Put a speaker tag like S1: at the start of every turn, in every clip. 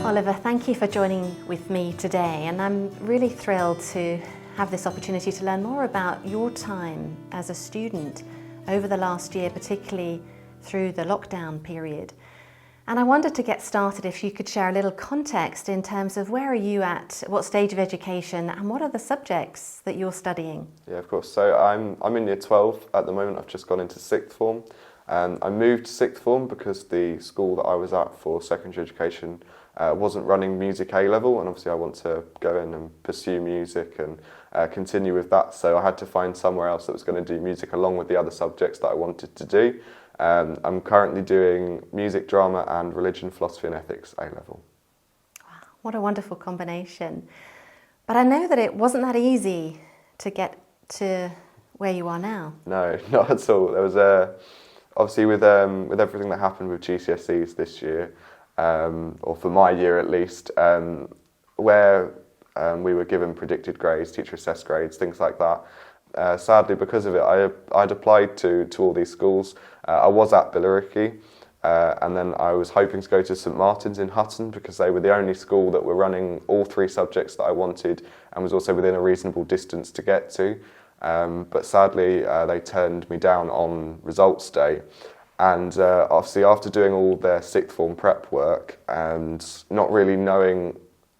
S1: Oliver, thank you for joining with me today, and I'm really thrilled to have this opportunity to learn more about your time as a student over the last year, particularly through the lockdown period. And I wanted to get started if you could share a little context in terms of where are you at what stage of education, and what are the subjects that you're studying?
S2: Yeah, of course. So I'm in year 12 at the moment. I've just gone into sixth form. I moved to sixth form because the school that I was at for secondary education wasn't running music A level, and obviously I want to go in and pursue music and continue with that. So I had to find somewhere else that was going to do music along with the other subjects that I wanted to do. I'm currently doing music, drama and religion, philosophy and ethics A level.
S1: Wow, what a wonderful combination. But I know that it wasn't that easy to get to where you are now. No,
S2: not at all. There was obviously with everything that happened with GCSEs this year, or for my year at least, where we were given predicted grades, teacher assessed grades, things like that. Sadly, because of it, I'd applied to all these schools. I was at Billericay, and then I was hoping to go to St Martin's in Hutton because they were the only school that were running all three subjects that I wanted and was also within a reasonable distance to get to. But sadly, they turned me down on results day. And obviously after doing all their sixth form prep work and not really knowing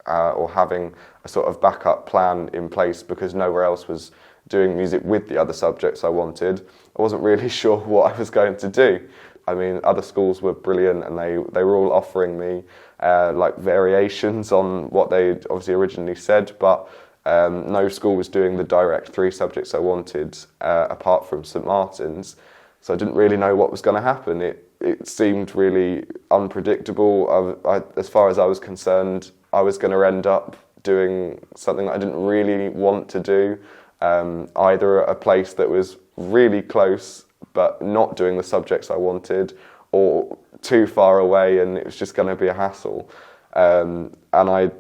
S2: or having a sort of backup plan in place because nowhere else was doing music with the other subjects I wanted, I wasn't really sure what I was going to do. I mean, other schools were brilliant and they were all offering me like variations on what they'd obviously originally said, but no school was doing the direct three subjects I wanted apart from St Martin's. So I didn't really know what was going to happen. It seemed really unpredictable. As far as I was concerned, I was going to end up doing something that I didn't really want to do, either at a place that was really close but not doing the subjects I wanted, or too far away and it was just going to be a hassle. And I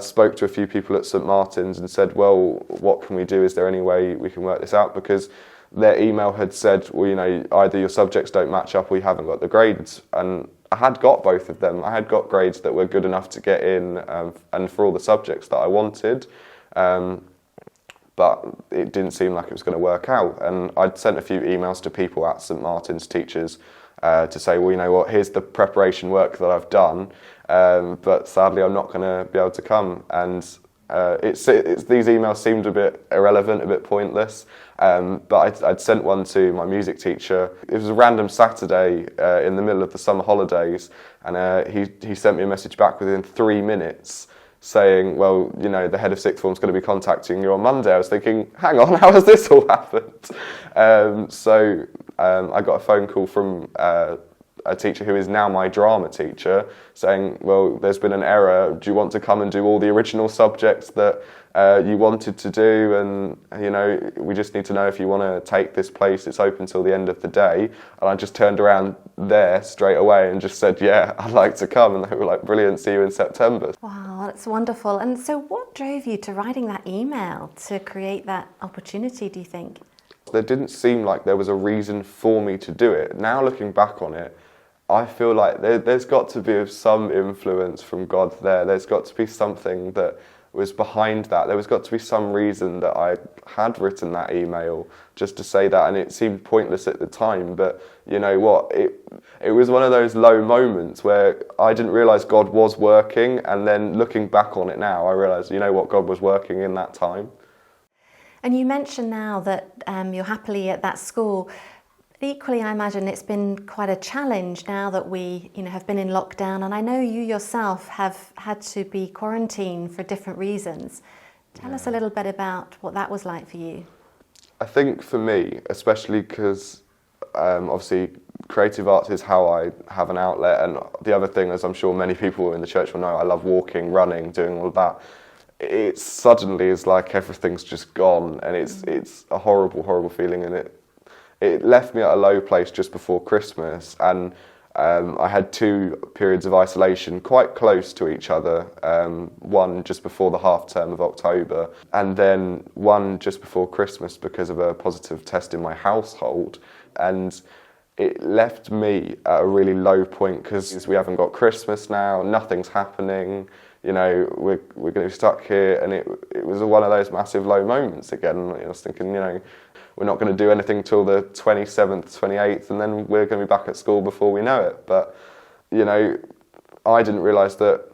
S2: spoke to a few people at St Martin's and said, well, what can we do? Is there any way we can work this out? Because their email had said, well, you know, either your subjects don't match up or you haven't got the grades. And I had got both of them. I had got grades that were good enough to get in and for all the subjects that I wanted. But it didn't seem like it was going to work out. And I'd sent a few emails to people at St Martin's, teachers, to say, well, you know what, here's the preparation work that I've done, but sadly I'm not going to be able to come. And these emails seemed a bit irrelevant, a bit pointless, but I'd sent one to my music teacher. It was a random Saturday in the middle of the summer holidays, and he sent me a message back within 3 minutes saying, well, you know, the head of sixth form is going to be contacting you on Monday. I was thinking, hang on, how has this all happened? So I got a phone call from a teacher who is now my drama teacher saying, well, there's been an error. Do you want to come and do all the original subjects that you wanted to do? And, you know, we just need to know if you want to take this place. It's open till the end of the day. And I just turned around there straight away and just said, yeah, I'd like to come. And they were like, brilliant, see you in September.
S1: Wow, that's wonderful. And so what drove you to writing that email to create that opportunity, do you think?
S2: There didn't seem like there was a reason for me to do it. Now looking back on it, I feel like there's got to be some influence from God there. There's got to be something that was behind that. There was got to be some reason that I had written that email just to say that, and it seemed pointless at the time. But you know what? It was one of those low moments where I didn't realise God was working, and then looking back on it now, I realise, you know what, God was working in that time.
S1: And you mentioned now that you're happily at that school. Equally, I imagine it's been quite a challenge now that we, have been in lockdown, and I know you yourself have had to be quarantined for different reasons. Tell us a little bit about what that was like for you.
S2: I think for me, especially because obviously creative arts is how I have an outlet, and the other thing, as I'm sure many people in the church will know, I love walking, running, doing all of that. It suddenly is like everything's just gone, and it's a horrible feeling, and it left me at a low place just before Christmas, and I had 2 periods of isolation quite close to each other, one just before the half term of October, and then one just before Christmas because of a positive test in my household. And it left me at a really low point because we haven't got Christmas now, nothing's happening, you know, we're going to be stuck here, and it was one of those massive low moments again. I was thinking, you know, we're not going to do anything till the 27th, 28th, and then we're going to be back at school before we know it. But, you know, I didn't realise that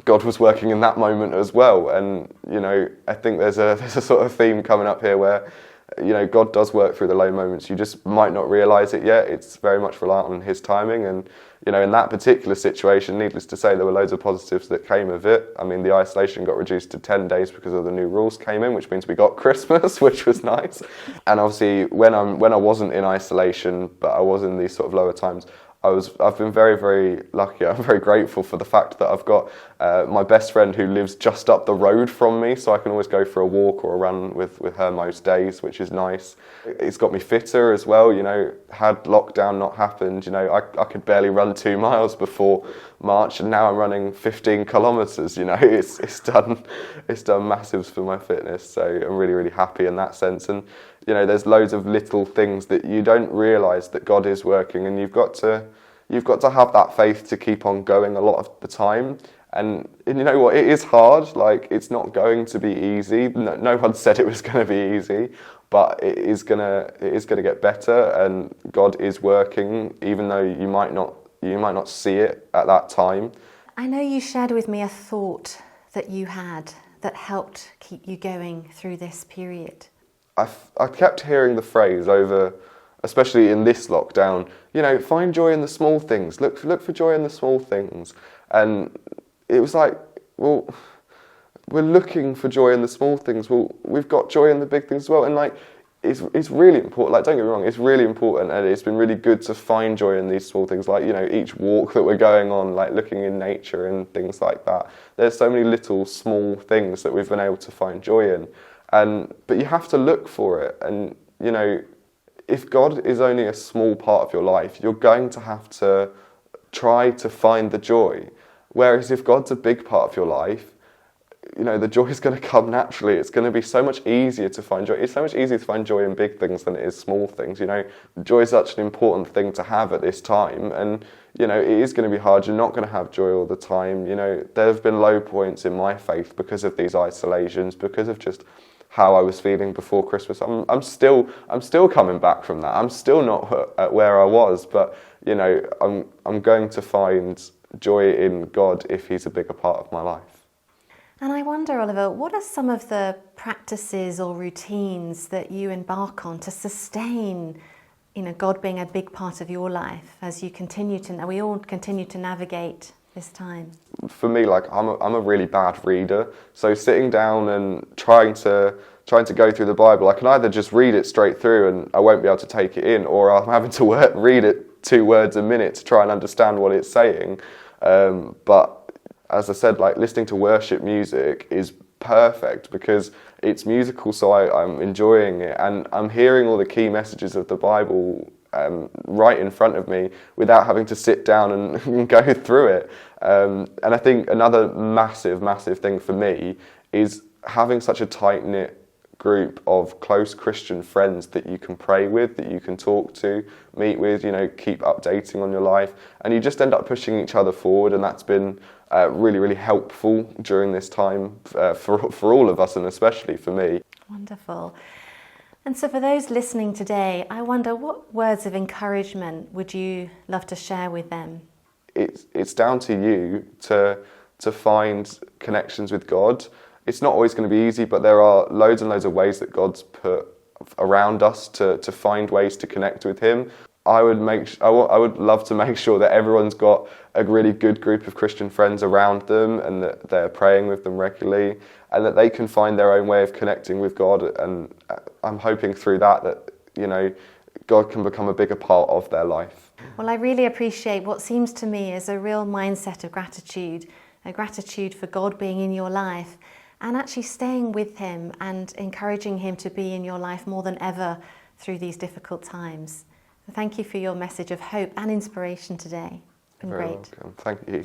S2: God was working in that moment as well. And, you know, I think there's a sort of theme coming up here where, you know, God does work through the low moments. You just might not realise it yet. It's very much reliant on His timing. And, you know, in that particular situation, needless to say, there were loads of positives that came of it. I mean, the isolation got reduced to 10 days because of the new rules came in, which means we got Christmas, which was nice. And obviously, when I wasn't in isolation, but I was in these sort of lower times, I've been very, very lucky. I'm very grateful for the fact that I've got my best friend who lives just up the road from me, so I can always go for a walk or a run with her most days, which is nice. It's got me fitter as well, you know. Had lockdown not happened, you know, I could barely run 2 miles before March, and now I'm running 15 kilometres, you know. It's done massives for my fitness, so I'm really, really happy in that sense. And, you know, there's loads of little things that you don't realise that God is working, and you've got to have that faith to keep on going a lot of the time. And you know what, it is hard, like it's not going to be easy. No one said it was going to be easy, but it is gonna get better, and God is working, even though you might not see it at that time.
S1: I know you shared with me a thought that you had that helped keep you going through this period.
S2: I kept hearing the phrase over, especially in this lockdown, you know, find joy in the small things, look for joy in the small things. And it was like, well, we're looking for joy in the small things, well, we've got joy in the big things as well. And like, it's really important, like, don't get me wrong, it's really important, and it's been really good to find joy in these small things, like, you know, each walk that we're going on, like looking in nature and things like that. There's so many little small things that we've been able to find joy in. But you have to look for it, and you know, if God is only a small part of your life, you're going to have to try to find the joy. Whereas if God's a big part of your life, you know, the joy is going to come naturally. It's going to be so much easier to find joy. It's so much easier to find joy in big things than it is small things. You know, joy is such an important thing to have at this time, and you know, it is going to be hard. You're not going to have joy all the time. You know, there have been low points in my faith because of these isolations, because of just how I was feeling before Christmas. I'm still coming back from that. I'm still not at where I was, but you know, I'm going to find joy in God if He's a bigger part of my life.
S1: And I wonder, Oliver, what are some of the practices or routines that you embark on to sustain, you know, God being a big part of your life as you we all continue to navigate this time?
S2: For me, like, I'm a really bad reader, so sitting down and trying to go through the Bible, I can either just read it straight through and I won't be able to take it in, or I'm having to read it 2 words a minute to try and understand what it's saying. But as I said, like, listening to worship music is perfect because it's musical, so I'm enjoying it, and I'm hearing all the key messages of the Bible right in front of me without having to sit down and go through it. And I think another massive thing for me is having such a tight-knit group of close Christian friends that you can pray with, that you can talk to, meet with, you know, keep updating on your life, and you just end up pushing each other forward, and that's been really helpful during this time for all of us, and especially for me.
S1: Wonderful. And so for those listening today, I wonder, what words of encouragement would you love to share with them?
S2: It's down to you to find connections with God. It's not always going to be easy, but there are loads and loads of ways that God's put around us to find ways to connect with Him. I would love to make sure that everyone's got a really good group of Christian friends around them, and that they're praying with them regularly, and that they can find their own way of connecting with God. And I'm hoping through that you know, God can become a bigger part of their life.
S1: Well, I really appreciate what seems to me as a real mindset of gratitude, a gratitude for God being in your life, and actually staying with Him and encouraging Him to be in your life more than ever through these difficult times. Thank you for your message of hope and inspiration today. It's been great.
S2: Welcome. Thank you.